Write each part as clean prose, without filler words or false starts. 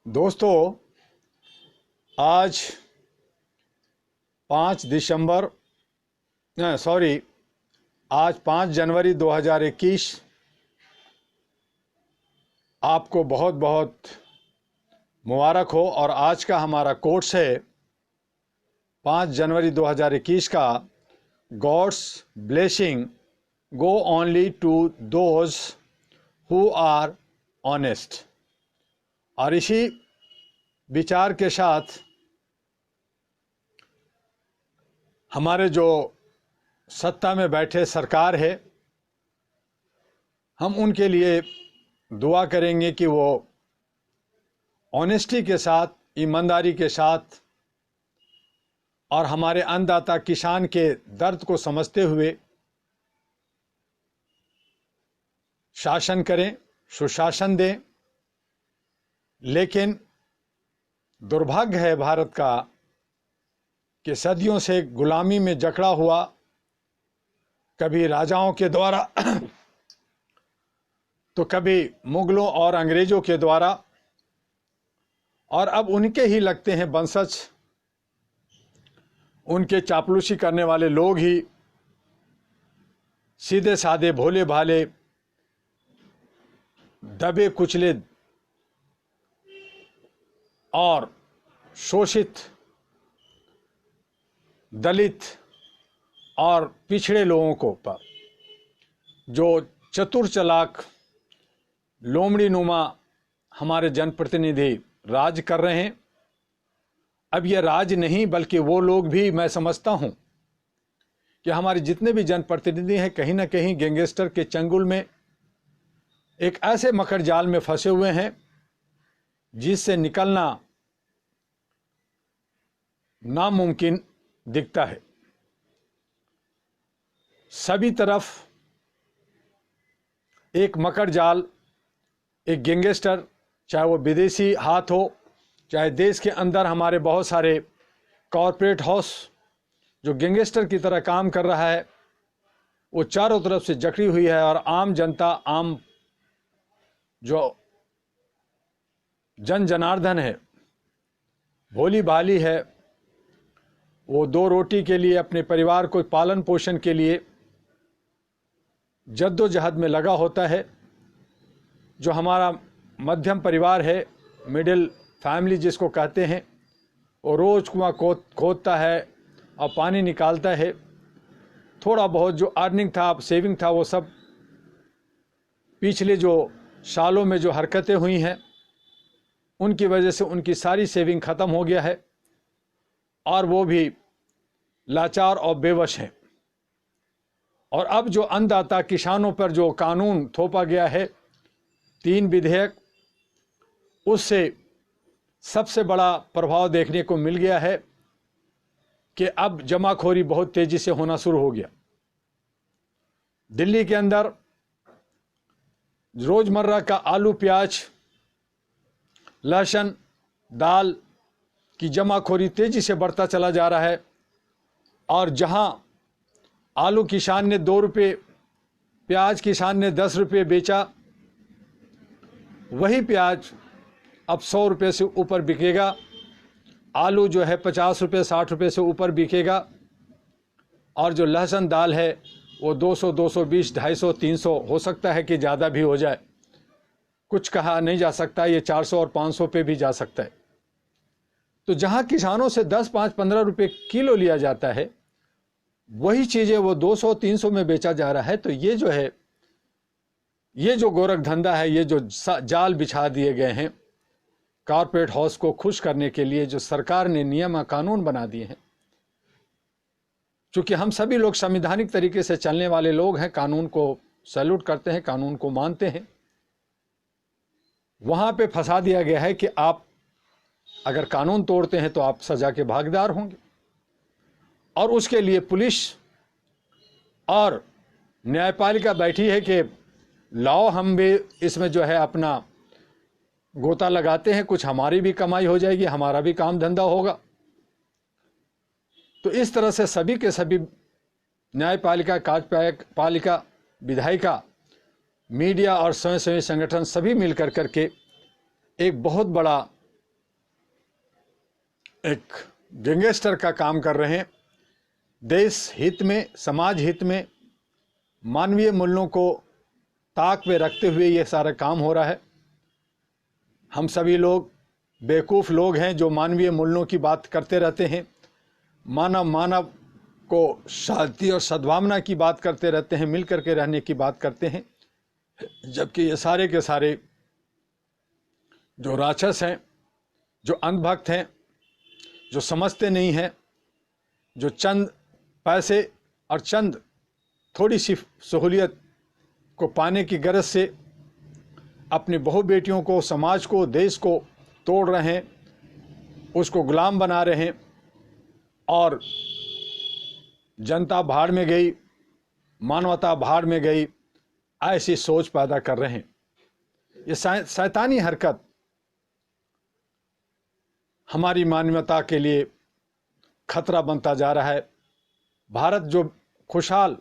दोस्तों, आज 5 दिसंबर सॉरी आज 5 जनवरी 2021 आपको बहुत बहुत मुबारक हो। और आज का हमारा कोट्स है 5 जनवरी 2021 का, God's blessing go only to those who are honest. और इसी विचार के साथ हमारे जो सत्ता में बैठे सरकार है, हम उनके लिए दुआ करेंगे कि वो ऑनेस्टी के साथ, ईमानदारी के साथ और हमारे अन्नदाता किसान के दर्द को समझते हुए शासन करें, सुशासन दें। लेकिन दुर्भाग्य है भारत का कि सदियों से गुलामी में जकड़ा हुआ, कभी राजाओं के द्वारा तो कभी मुगलों और अंग्रेजों के द्वारा, और अब उनके ही लगते हैं वंशज, उनके चापलूसी करने वाले लोग ही सीधे साधे भोले भाले दबे कुचले और शोषित दलित और पिछड़े लोगों को पर जो चतुर चालाक लोमड़ी नुमा हमारे जनप्रतिनिधि राज कर रहे हैं। अब यह राज नहीं, बल्कि वो लोग भी, मैं समझता हूं कि हमारे जितने भी जनप्रतिनिधि हैं कहीं ना कहीं गैंगस्टर के चंगुल में, एक ऐसे मकर जाल में फंसे हुए हैं जिससे निकलना नामुमकिन दिखता है। सभी तरफ एक मकर जाल, एक गैंगस्टर, चाहे वो विदेशी हाथ हो, चाहे देश के अंदर हमारे बहुत सारे कॉरपोरेट हाउस जो गैंगस्टर की तरह काम कर रहा है, वो चारों तरफ से जकड़ी हुई है। और आम जनता, आम जो जन जनार्दन है, भोली भाली है, वो दो रोटी के लिए, अपने परिवार को पालन पोषण के लिए जद्दोजहद में लगा होता है। जो हमारा मध्यम परिवार है, मिडिल फैमिली जिसको कहते हैं, वो रोज़ कुआं खोदता है और पानी निकालता है। थोड़ा बहुत जो अर्निंग था, सेविंग था, वो सब पिछले जो सालों में जो हरकतें हुई हैं उनकी वजह से उनकी सारी सेविंग ख़त्म हो गया है और वो भी लाचार और बेवश हैं। और अब जो अन्नदाता किसानों पर जो कानून थोपा गया है, 3 विधेयक, उससे सबसे बड़ा प्रभाव देखने को मिल गया है कि अब जमाखोरी बहुत तेजी से होना शुरू हो गया। दिल्ली के अंदर रोजमर्रा का आलू, प्याज, लहसुन, दाल की जमाखोरी तेजी से बढ़ता चला जा रहा है। और जहां आलू किसान ने 2 रुपये, प्याज किसान ने 10 रुपये बेचा, वही प्याज अब 100 रुपये से ऊपर बिकेगा। आलू जो है 50 रुपये, 60 रुपये से ऊपर बिकेगा। और जो लहसुन, दाल है, वो 200, 220, 250, 300, हो सकता है कि ज़्यादा भी हो जाए, कुछ कहा नहीं जा सकता, ये 400 और 500 पे भी जा सकता है। तो जहां किसानों से 10, 5, 15 रुपये किलो लिया जाता है, वही चीज़ें वो 200, 300 में बेचा जा रहा है। तो ये जो है, ये जो गोरख धंधा है, ये जो जाल बिछा दिए गए हैं कॉरपोरेट हाउस को खुश करने के लिए, जो सरकार ने नियम कानून बना दिए हैं, चूँकि हम सभी लोग संवैधानिक तरीके से चलने वाले लोग हैं, कानून को सैल्यूट करते हैं, कानून को मानते हैं, वहाँ पे फंसा दिया गया है कि आप अगर कानून तोड़ते हैं तो आप सज़ा के भागीदार होंगे। और उसके लिए पुलिस और न्यायपालिका बैठी है कि लाओ हम भी इसमें जो है अपना गोता लगाते हैं, कुछ हमारी भी कमाई हो जाएगी, हमारा भी काम धंधा होगा। तो इस तरह से सभी के सभी न्यायपालिका, कार्यपालिका, विधायिका मीडिया और स्वयंसेवी संगठन सभी मिलकर करके एक बहुत बड़ा एक गैंगस्टर का काम कर रहे हैं। देश हित में, समाज हित में, मानवीय मूल्यों को ताक पे रखते हुए ये सारा काम हो रहा है। हम सभी लोग बेवकूफ़ लोग हैं जो मानवीय मूल्यों की बात करते रहते हैं, मानव को शांति और सद्भावना की बात करते रहते हैं, मिल करके रहने की बात करते हैं, जबकि ये सारे के सारे जो राक्षस हैं, जो अंधभक्त हैं, जो समझते नहीं हैं, जो चंद पैसे और चंद थोड़ी सी सहूलियत को पाने की गरज से अपनी बहू बेटियों को, समाज को, देश को तोड़ रहे हैं, उसको गुलाम बना रहे हैं और जनता भाड़ में गई, मानवता भाड़ में गई, ऐसी सोच पैदा कर रहे हैं। ये शैतानी हरकत हमारी मानवता के लिए खतरा बनता जा रहा है। भारत जो खुशहाल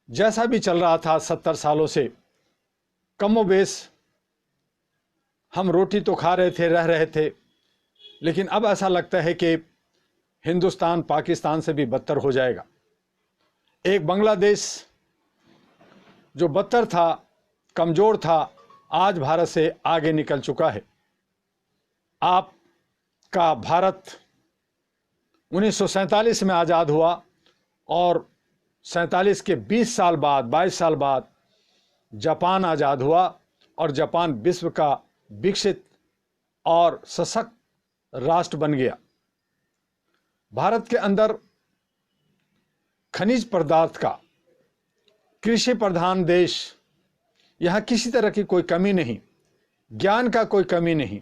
जैसा भी चल रहा था 70 सालों से, कमोबेश हम रोटी तो खा रहे थे, रह रहे थे, लेकिन अब ऐसा लगता है कि हिंदुस्तान पाकिस्तान से भी बदतर हो जाएगा। एक बांग्लादेश जो बदतर था, कमज़ोर था, आज भारत से आगे निकल चुका है। आपका भारत 1947 में आज़ाद हुआ और 47 के 20 साल बाद, 22 साल बाद जापान आज़ाद हुआ और जापान विश्व का विकसित और सशक्त राष्ट्र बन गया। भारत के अंदर खनिज पदार्थ का कृषि प्रधान देश, यहाँ किसी तरह की कोई कमी नहीं, ज्ञान का कोई कमी नहीं,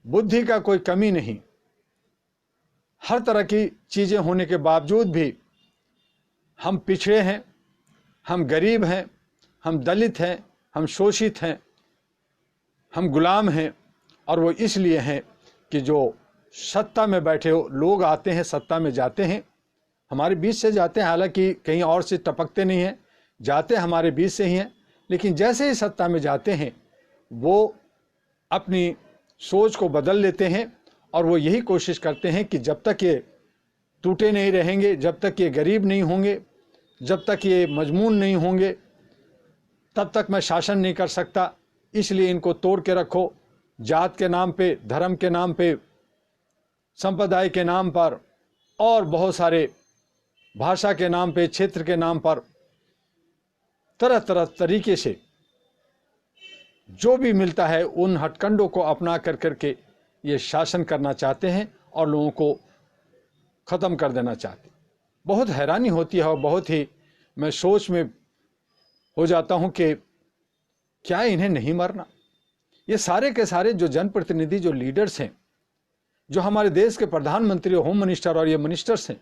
बुद्धि का कोई कमी नहीं। हर तरह की चीज़ें होने के बावजूद भी हम पिछड़े हैं, हम गरीब हैं, हम दलित हैं, हम शोषित हैं, हम गुलाम हैं। और वो इसलिए हैं कि जो सत्ता में बैठे हो लोग आते हैं, सत्ता में जाते हैं, हमारे बीच से जाते हैं, हालांकि कहीं और से टपकते नहीं हैं, जाते हमारे बीच से ही हैं, लेकिन जैसे ही सत्ता में जाते हैं वो अपनी सोच को बदल लेते हैं और वो यही कोशिश करते हैं कि जब तक ये टूटे नहीं रहेंगे, जब तक ये गरीब नहीं होंगे, जब तक ये मजमून नहीं होंगे, तब तक मैं शासन नहीं कर सकता। इसलिए इनको तोड़ के रखो, जात के नाम पे, धर्म के नाम पे, संप्रदाय के नाम पर और बहुत सारे भाषा के नाम पे, क्षेत्र के नाम पर तरह तरह तरीके से जो भी मिलता है उन हथकंडों को अपना कर करके ये शासन करना चाहते हैं और लोगों को ख़त्म कर देना चाहते हैं। बहुत हैरानी होती है और बहुत ही मैं सोच में हो जाता हूं कि क्या इन्हें नहीं मरना। ये सारे के सारे जो जनप्रतिनिधि, जो लीडर्स हैं, जो हमारे देश के प्रधानमंत्री, होम मिनिस्टर और ये मिनिस्टर्स हैं,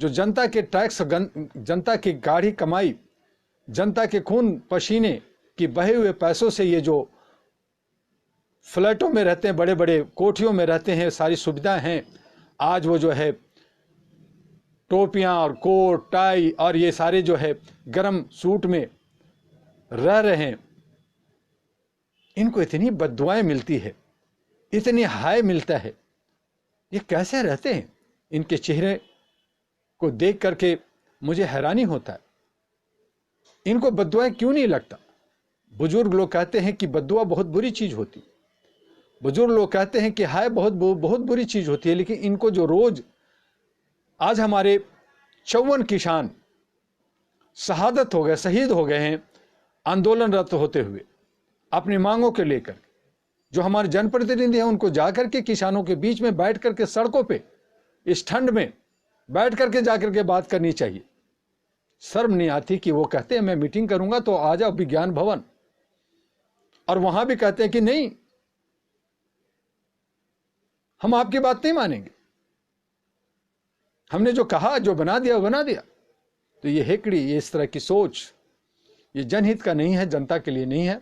जो जनता के टैक्स, जनता की गाढ़ी कमाई, जनता के खून पसीने की बहे हुए पैसों से ये जो फ्लैटों में रहते हैं, बड़े बड़े कोठियों में रहते हैं, सारी सुविधाएं हैं, आज वो जो है टोपियां और कोट टाई और ये सारे जो है गरम सूट में रह रहे हैं, इनको इतनी बद्दुआएं मिलती है, इतनी हाय मिलता है, ये कैसे रहते हैं? इनके चेहरे को देख करके मुझे हैरानी होता है। इनको बद्दुआएं क्यों नहीं लगता? बुजुर्ग लोग कहते हैं कि बद्दुआ बहुत बुरी चीज होती, बुजुर्ग लोग कहते हैं कि हाय बहुत बुरी चीज होती है, लेकिन इनको जो रोज, आज हमारे 54 किसान शहादत हो गए, शहीद हो गए हैं आंदोलनरत होते हुए अपनी मांगों के लेकर। जो हमारे जनप्रतिनिधि हैं उनको जाकर के किसानों के बीच में बैठ करके सड़कों पे इस ठंड में बैठ करके जाकर के बात करनी चाहिए। शर्म नहीं आती कि वो कहते हैं मैं मीटिंग करूंगा तो आ जाओ विज्ञान भवन, और वहां भी कहते हैं कि नहीं, हम आपकी बात नहीं मानेंगे, हमने जो कहा, जो बना दिया वो बना दिया। तो ये हेकड़ी, ये इस तरह की सोच, ये जनहित का नहीं है, जनता के लिए नहीं है।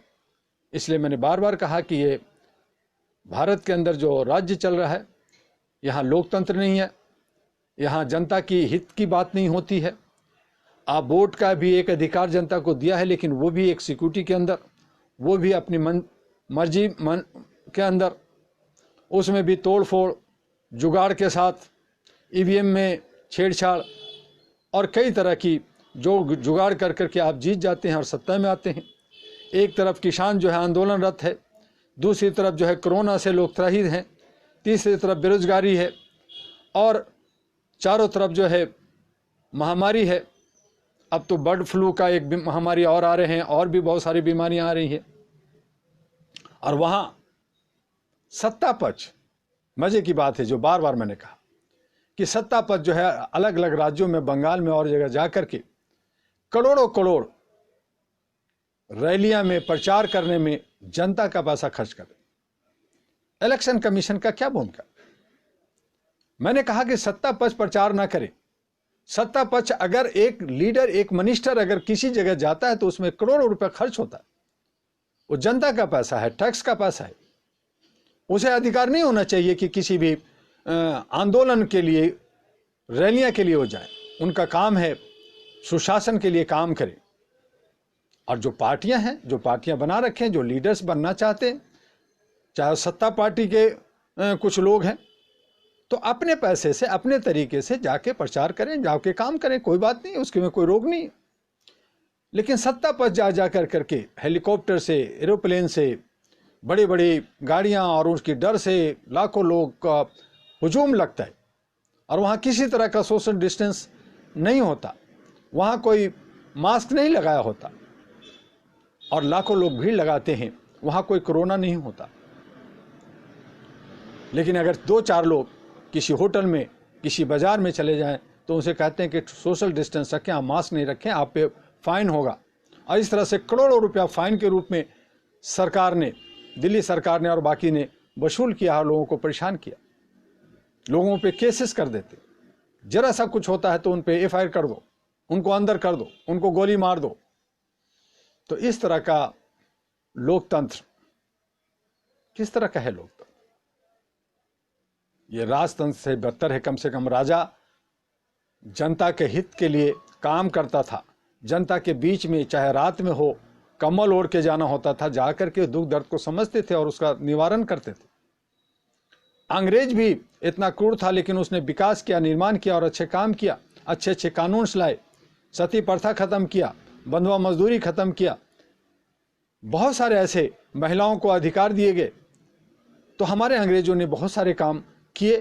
इसलिए मैंने बार बार कहा कि ये भारत के अंदर जो राज्य चल रहा है, यहाँ लोकतंत्र नहीं है, यहाँ जनता की हित की बात नहीं होती है। आप वोट का भी एक अधिकार जनता को दिया है, लेकिन वो भी एक सिक्योरिटी के अंदर, वो भी अपनी मर्जी के अंदर, उसमें भी तोड़ फोड़, जुगाड़ के साथ, ईवीएम में छेड़छाड़ और कई तरह की जो जुगाड़ कर करके आप जीत जाते हैं और सत्ता में आते हैं। एक तरफ किसान जो है आंदोलनरत है, दूसरी तरफ जो है कोरोना से लोग त्रहित हैं, तीसरी तरफ बेरोजगारी है और चारों तरफ जो है महामारी है। अब तो बर्ड फ्लू का एक महामारी और आ रहे हैं, और भी बहुत सारी बीमारियां आ रही हैं। और वहां सत्ता पक्ष, मजे की बात है जो बार बार मैंने कहा कि सत्ता पक्ष जो है अलग अलग राज्यों में, बंगाल में और जगह जाकर के करोड़ों करोड़ रैलियां में प्रचार करने में जनता का पैसा खर्च कर। इलेक्शन कमीशन का क्या भूमिका? मैंने कहा कि सत्ता पक्ष प्रचार ना करे। सत्ता पक्ष अगर एक लीडर, एक मिनिस्टर अगर किसी जगह जाता है तो उसमें करोड़ों रुपए खर्च होता है। वो जनता का पैसा है, टैक्स का पैसा है। उसे अधिकार नहीं होना चाहिए कि किसी भी आंदोलन के लिए, रैलियां के लिए हो जाए। उनका काम है सुशासन के लिए काम करें। और जो पार्टियां हैं, जो पार्टियां बना रखे हैं, जो लीडर्स बनना चाहते हैं, चाहे सत्ता पार्टी के कुछ लोग हैं, तो अपने पैसे से, अपने तरीके से जाके प्रचार करें, जाके काम करें, कोई बात नहीं, उसके में कोई रोक नहीं। लेकिन सत्ता पर जा कर करके हेलीकॉप्टर से, एरोप्लेन से, बड़ी बड़ी गाड़ियां और उसकी डर से लाखों लोग का हुजूम लगता है और वहाँ किसी तरह का सोशल डिस्टेंस नहीं होता, वहाँ कोई मास्क नहीं लगाया होता और लाखों लोग भीड़ लगाते हैं, वहाँ कोई कोरोना नहीं होता। लेकिन अगर 2-4 लोग किसी होटल में, किसी बाजार में चले जाएं तो उनसे कहते हैं कि सोशल डिस्टेंस रखें, आप मास्क नहीं रखें, आप पे फाइन होगा। और इस तरह से करोड़ों रुपया फाइन के रूप में सरकार ने, दिल्ली सरकार ने और बाकी ने वसूल किया और लोगों को परेशान किया। लोगों पे केसेस कर देते, जरा सा कुछ होता है तो उन पे एफआईआर कर दो, उनको अंदर कर दो, उनको गोली मार दो। तो इस तरह का लोकतंत्र किस तरह का है? लोकतंत्र ये राजतंत्र से बेहतर है। कम से कम राजा जनता के हित के लिए काम करता था, जनता के बीच में, चाहे रात में हो, कम्बल ओढ़ के जाना होता था, जाकर के दुख दर्द को समझते थे और उसका निवारण करते थे। अंग्रेज भी इतना क्रूर था, लेकिन उसने विकास किया, निर्माण किया और अच्छे काम किया, अच्छे अच्छे कानून लाए, सती प्रथा खत्म किया, बंधुआ मजदूरी खत्म किया, बहुत सारे ऐसे महिलाओं को अधिकार दिए गए। तो हमारे अंग्रेजों ने बहुत सारे काम किए,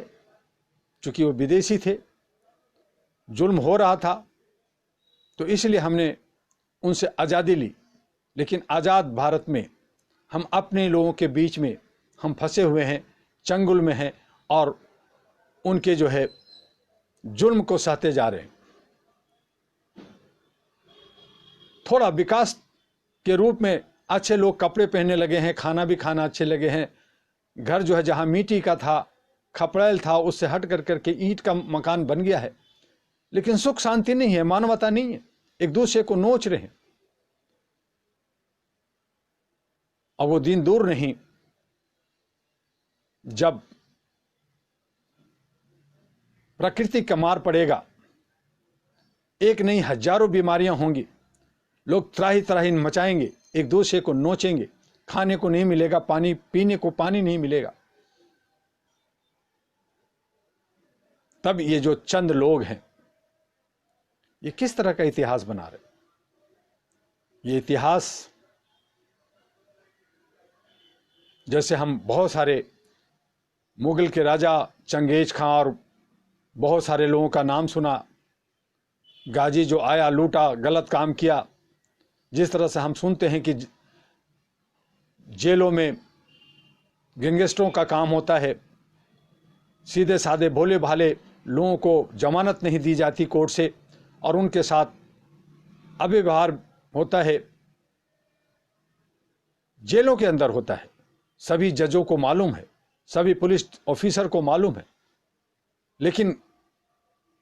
चूंकि वो विदेशी थे, जुल्म हो रहा था, तो इसलिए हमने उनसे आज़ादी ली। लेकिन आज़ाद भारत में हम अपने लोगों के बीच में हम फंसे हुए हैं, चंगुल में हैं और उनके जो है जुल्म को सहते जा रहे हैं। थोड़ा विकास के रूप में अच्छे लोग कपड़े पहनने लगे हैं, खाना भी खाना अच्छे लगे हैं, घर जो है जहां मिट्टी का था, खपड़ैल था, उससे हट कर करके ईंट का मकान बन गया है। लेकिन सुख शांति नहीं है, मानवता नहीं है, एक दूसरे को नोच रहे हैं। और वो दिन दूर नहीं जब प्रकृति का मार पड़ेगा, एक नहीं हजारों बीमारियां होंगी, लोग त्राही त्राही मचाएंगे, एक दूसरे को नोचेंगे, खाने को नहीं मिलेगा, पानी पीने को पानी नहीं मिलेगा। तब ये जो चंद लोग हैं, ये किस तरह का इतिहास बना रहे? ये इतिहास जैसे हम बहुत सारे मुगल के राजा चंगेज खां और बहुत सारे लोगों का नाम सुना, गाजी जो आया, लूटा, गलत काम किया। जिस तरह से हम सुनते हैं कि जेलों में गैंगस्टरों का काम होता है, सीधे साधे भोले भाले लोगों को जमानत नहीं दी जाती कोर्ट से और उनके साथ अव्यवहार होता है, जेलों के अंदर होता है। सभी जजों को मालूम है, सभी पुलिस ऑफिसर को मालूम है, लेकिन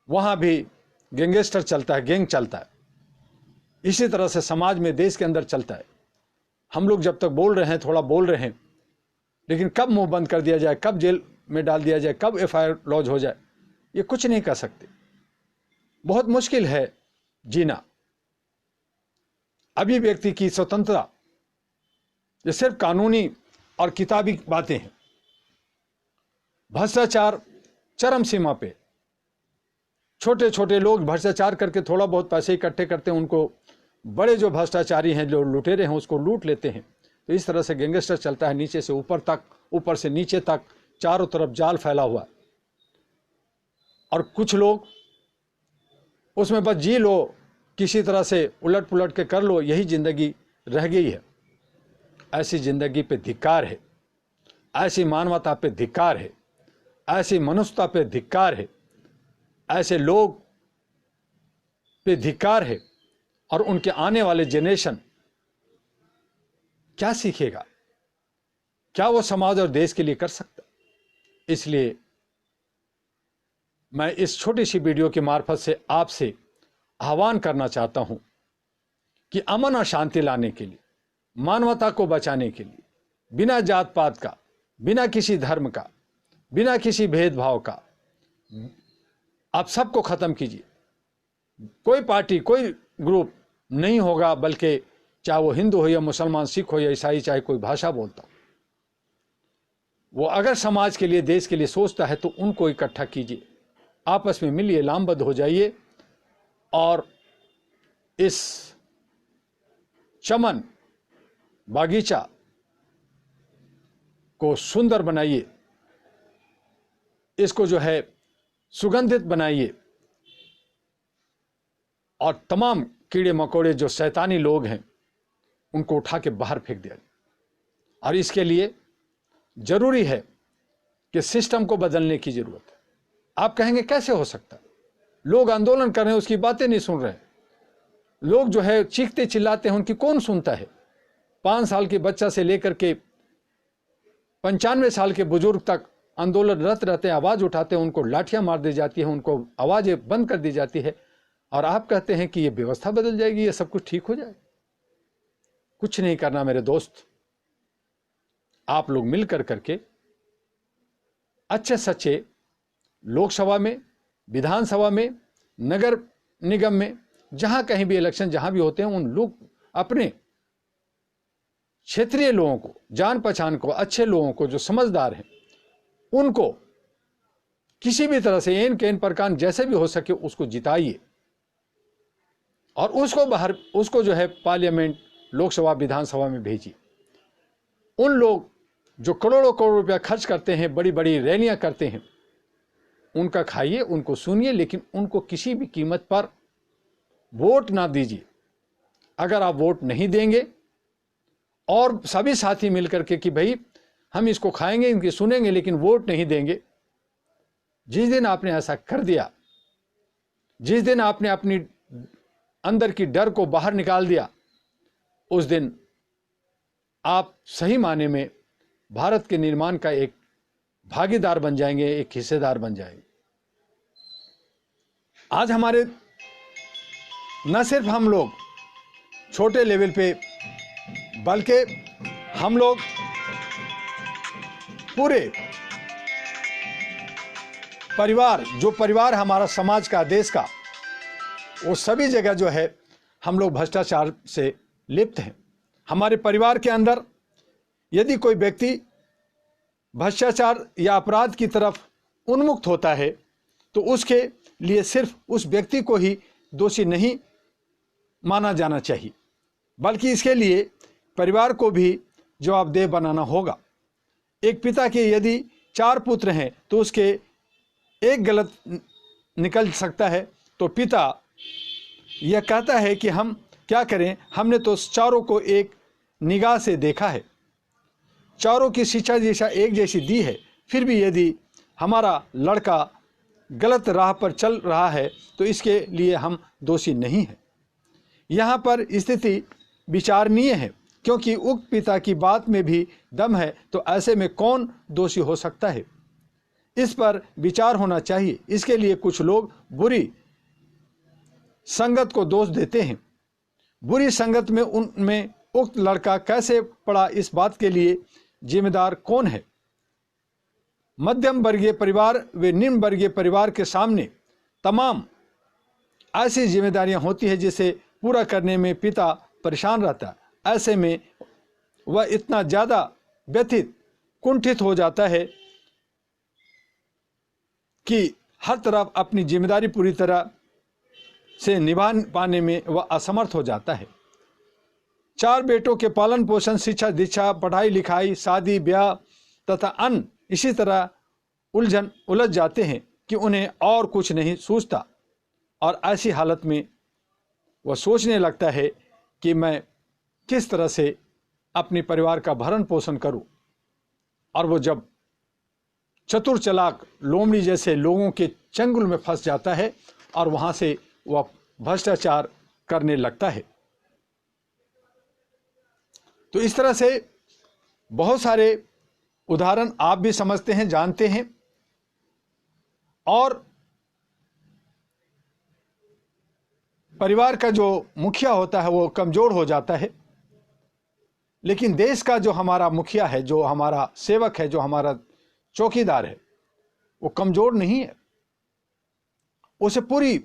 वहां भी गैंगस्टर चलता है, गैंग चलता है। इसी तरह से समाज में, देश के अंदर चलता है। हम लोग जब तक बोल रहे हैं, थोड़ा बोल रहे हैं, लेकिन कब मुंह बंद कर दिया जाए, कब जेल में डाल दिया जाए, कब एफआईआर लॉन्च हो जाए, ये कुछ नहीं कर सकते। बहुत मुश्किल है जीना। अभिव्यक्ति की स्वतंत्रता, ये सिर्फ कानूनी और किताबी बातें हैं। भ्रष्टाचार चरम सीमा पे, छोटे छोटे लोग भ्रष्टाचार करके थोड़ा बहुत पैसे इकट्ठे करते हैं, उनको बड़े जो भ्रष्टाचारी हैं, जो लुटेरे हैं, उसको लूट लेते हैं। तो इस तरह से गैंगस्टर चलता है, नीचे से ऊपर तक, ऊपर से नीचे तक, चारों तरफ जाल फैला हुआ है। और कुछ लोग उसमें बस जी लो, किसी तरह से उलट पुलट के कर लो, यही जिंदगी रह गई है। ऐसी जिंदगी पे धिक्कार है, ऐसी मानवता पे धिक्कार है, ऐसी मनुष्यता पे धिक्कार है, ऐसे लोग पे धिक्कार है। और उनके आने वाले जनरेशन क्या सीखेगा? क्या वो समाज और देश के लिए कर सकता? इसलिए मैं इस छोटी सी वीडियो के मार्फत से आपसे आह्वान करना चाहता हूं कि अमन और शांति लाने के लिए, मानवता को बचाने के लिए, बिना जात पात का, बिना किसी धर्म का, बिना किसी भेदभाव का, आप सबको खत्म कीजिए। कोई पार्टी, कोई ग्रुप नहीं होगा, बल्कि चाहे वो हिंदू हो या मुसलमान, सिख हो या ईसाई, चाहे कोई भाषा बोलता हो, वो अगर समाज के लिए, देश के लिए सोचता है तो उनको इकट्ठा कीजिए, आपस में मिलिए, लामबद्ध हो जाइए और इस चमन बागीचा को सुंदर बनाइए, इसको जो है सुगंधित बनाइए और तमाम कीड़े मकोड़े जो शैतानी लोग हैं उनको उठा के बाहर फेंक दिया। और इसके लिए जरूरी है कि सिस्टम को बदलने की जरूरत है। आप कहेंगे कैसे हो सकता है? लोग आंदोलन कर रहे हैं, उसकी बातें नहीं सुन रहे हैं। लोग जो है चीखते चिल्लाते हैं, उनकी कौन सुनता है? 5 साल के बच्चा से लेकर के 95 साल के बुजुर्ग तक आंदोलनरत रहते हैं, आवाज उठाते हैं, उनको लाठियां मार दी जाती है, उनको आवाजें बंद कर दी जाती है। और आप कहते हैं कि ये व्यवस्था बदल जाएगी, ये सब कुछ ठीक हो जाएगा। कुछ नहीं करना मेरे दोस्त, आप लोग मिलकर करके अच्छे सच्चे लोकसभा में, विधानसभा में, नगर निगम में, जहां कहीं भी इलेक्शन जहां भी होते हैं, उन लोग अपने क्षेत्रीय लोगों को, जान पहचान को, अच्छे लोगों को, जो समझदार हैं, उनको किसी भी तरह से एन केन प्रकार जैसे भी हो सके उसको जिताइए और उसको बाहर, उसको जो है पार्लियामेंट, लोकसभा, विधानसभा में भेजिए। उन लोग जो करोड़ों करोड़ रुपया खर्च करते हैं, बड़ी बड़ी रैलियां करते हैं, उनका खाइए, उनको सुनिए, लेकिन उनको किसी भी कीमत पर वोट ना दीजिए। अगर आप वोट नहीं देंगे और सभी साथी मिलकर के कि भाई हम इसको खाएंगे, इनकी सुनेंगे, लेकिन वोट नहीं देंगे, जिस दिन आपने ऐसा कर दिया, जिस दिन आपने अपनी अंदर की डर को बाहर निकाल दिया, उस दिन आप सही माने में भारत के निर्माण का एक भागीदार बन जाएंगे, एक हिस्सेदार बन जाएंगे। आज हमारे न सिर्फ हम लोग छोटे लेवल पे, बल्कि हम लोग पूरे परिवार, जो परिवार हमारा समाज का, देश का, वो सभी जगह जो है हम लोग भ्रष्टाचार से लिप्त हैं। हमारे परिवार के अंदर यदि कोई व्यक्ति भ्रष्टाचार या अपराध की तरफ उन्मुक्त होता है तो उसके लिए सिर्फ उस व्यक्ति को ही दोषी नहीं माना जाना चाहिए, बल्कि इसके लिए परिवार को भी जवाबदेह बनाना होगा। एक पिता के यदि 4 पुत्र हैं तो उसके एक गलत निकल सकता है तो पिता यह कहता है कि हम क्या करें, हमने तो चारों को एक निगाह से देखा है, चारों की शिक्षा दिशा एक जैसी दी है, फिर भी यदि हमारा लड़का गलत राह पर चल रहा है तो इसके लिए हम दोषी नहीं हैं। यहाँ पर स्थिति विचारणीय है, क्योंकि उक्त पिता की बात में भी दम है, तो ऐसे में कौन दोषी हो सकता है? इस पर विचार होना चाहिए। इसके लिए कुछ लोग बुरी संगत को दोष देते हैं। बुरी संगत में उनमें उक्त लड़का कैसे पड़ा, इस बात के लिए जिम्मेदार कौन है? मध्यम वर्गीय परिवार व निम्न वर्गीय परिवार के सामने तमाम ऐसी जिम्मेदारियां होती है जिसे पूरा करने में पिता परेशान रहता है। ऐसे में वह इतना ज़्यादा व्यथित कुंठित हो जाता है कि हर तरफ अपनी जिम्मेदारी पूरी तरह से निभा पाने में वह असमर्थ हो जाता है। 4 बेटों के पालन पोषण, शिक्षा दीक्षा, पढ़ाई लिखाई, शादी ब्याह तथा अन्य इसी तरह उलझ जाते हैं कि उन्हें और कुछ नहीं सूझता। और ऐसी हालत में वह सोचने लगता है कि मैं किस तरह से अपने परिवार का भरण पोषण करूं। और वो जब चतुर चालाक लोमड़ी जैसे लोगों के चंगुल में फंस जाता है और वहां से वह भ्रष्टाचार करने लगता है। तो इस तरह से बहुत सारे उदाहरण आप भी समझते हैं, जानते हैं। और परिवार का जो मुखिया होता है वो कमजोर हो जाता है, लेकिन देश का जो हमारा मुखिया है, जो हमारा सेवक है, जो हमारा चौकीदार है, वो कमजोर नहीं है। उसे पूरी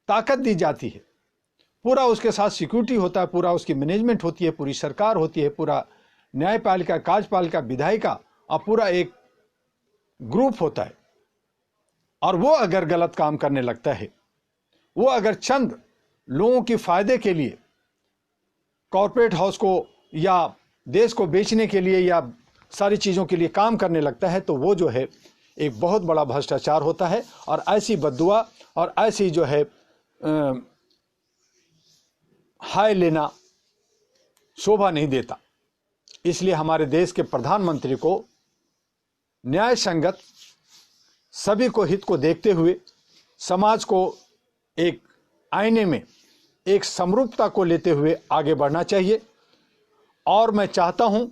ताकत दी जाती है, पूरा उसके साथ सिक्योरिटी होता है, पूरा उसकी मैनेजमेंट होती है, पूरी सरकार होती है, पूरा न्यायपालिका, कार्यपालिका, विधायिका और पूरा एक ग्रुप होता है। और वो अगर गलत काम करने लगता है, वो अगर चंद लोगों के फायदे के लिए कॉर्पोरेट हाउस को या देश को बेचने के लिए या सारी चीज़ों के लिए काम करने लगता है, तो वो जो है एक बहुत बड़ा भ्रष्टाचार होता है। और ऐसी बद्दुआ और ऐसी जो है हाय लेना शोभा नहीं देता। इसलिए हमारे देश के प्रधानमंत्री को न्याय संगत सभी को हित को देखते हुए समाज को एक आईने में एक समरूपता को लेते हुए आगे बढ़ना चाहिए। और मैं चाहता हूं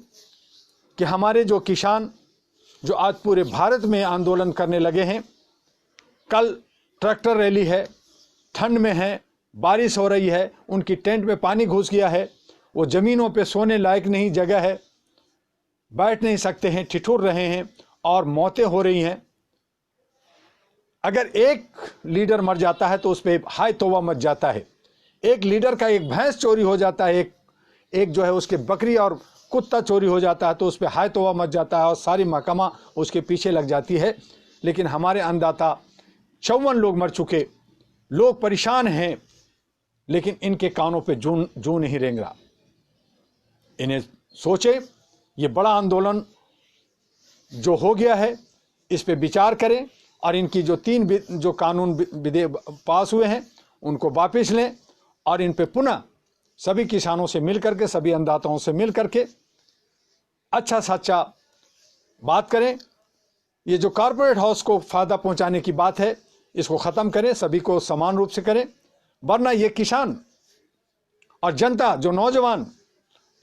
कि हमारे जो किसान जो आज पूरे भारत में आंदोलन करने लगे हैं, कल ट्रैक्टर रैली है, ठंड में है, बारिश हो रही है, उनकी टेंट में पानी घुस गया है, वो ज़मीनों पे सोने लायक नहीं जगह है, बैठ नहीं सकते हैं, ठिठुर रहे हैं और मौतें हो रही हैं। अगर एक लीडर मर जाता है तो उस पर हाय तौबा मच जाता है। एक लीडर का एक भैंस चोरी हो जाता है, एक जो है उसके बकरी और कुत्ता चोरी हो जाता है तो उस पर हाय तौबा मच जाता है और सारी महकमा उसके पीछे लग जाती है। लेकिन हमारे अन्नदाता 54 लोग मर चुके, लोग परेशान हैं, लेकिन इनके कानों पे जूं नहीं रेंग रहा। इन्हें सोचे, ये बड़ा आंदोलन जो हो गया है इस पे विचार करें और इनकी जो 3 जो कानून पास हुए हैं उनको वापस लें और इन पे पुनः सभी किसानों से मिल करके, सभी अन्नदाताओं से मिल करके अच्छा सच्चा बात करें। ये जो कॉर्पोरेट हाउस को फायदा पहुंचाने की बात है इसको ख़त्म करें, सभी को समान रूप से करें। वरना ये किसान और जनता जो नौजवान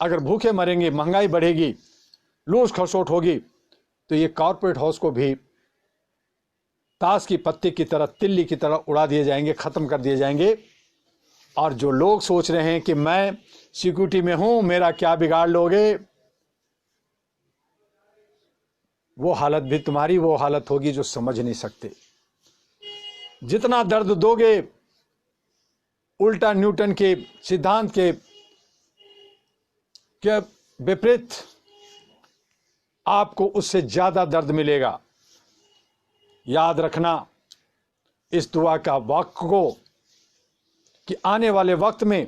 अगर भूखे मरेंगे, महंगाई बढ़ेगी, लूट खसोट होगी, तो ये कॉर्पोरेट हाउस को भी ताश की पत्ती की तरह, तिल्ली की तरह उड़ा दिए जाएंगे, ख़त्म कर दिए जाएंगे। और जो लोग सोच रहे हैं कि मैं सिक्योरिटी में हूं, मेरा क्या बिगाड़ लोगे, वो हालत भी तुम्हारी वो हालत होगी जो समझ नहीं सकते। जितना दर्द दोगे उल्टा न्यूटन के सिद्धांत के विपरीत, आपको उससे ज्यादा दर्द मिलेगा। याद रखना इस दुआ का वाक्य को कि आने वाले वक्त में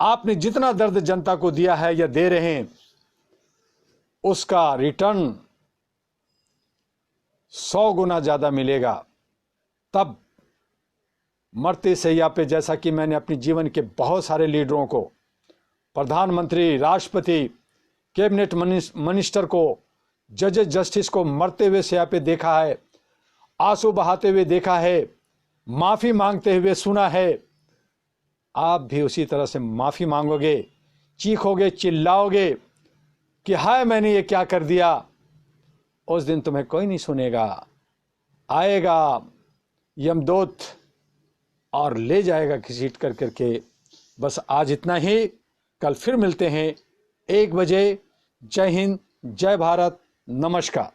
आपने जितना दर्द जनता को दिया है या दे रहे हैं, उसका रिटर्न 100 गुना ज्यादा मिलेगा। तब मरते सैया पे, जैसा कि मैंने अपने जीवन के बहुत सारे लीडरों को, प्रधानमंत्री, राष्ट्रपति, कैबिनेट मिनिस्टर को, जज जस्टिस को मरते हुए सैया पे देखा है, आंसू बहाते हुए देखा है, माफी मांगते हुए सुना है। आप भी उसी तरह से माफी मांगोगे, चीखोगे, चिल्लाओगे कि हाय मैंने ये क्या कर दिया। उस दिन तुम्हें कोई नहीं सुनेगा। आएगा यमदूत और ले जाएगा घसीट कर करके। बस आज इतना ही, कल फिर मिलते हैं 1 बजे। जय हिंद, जय भारत, नमस्कार।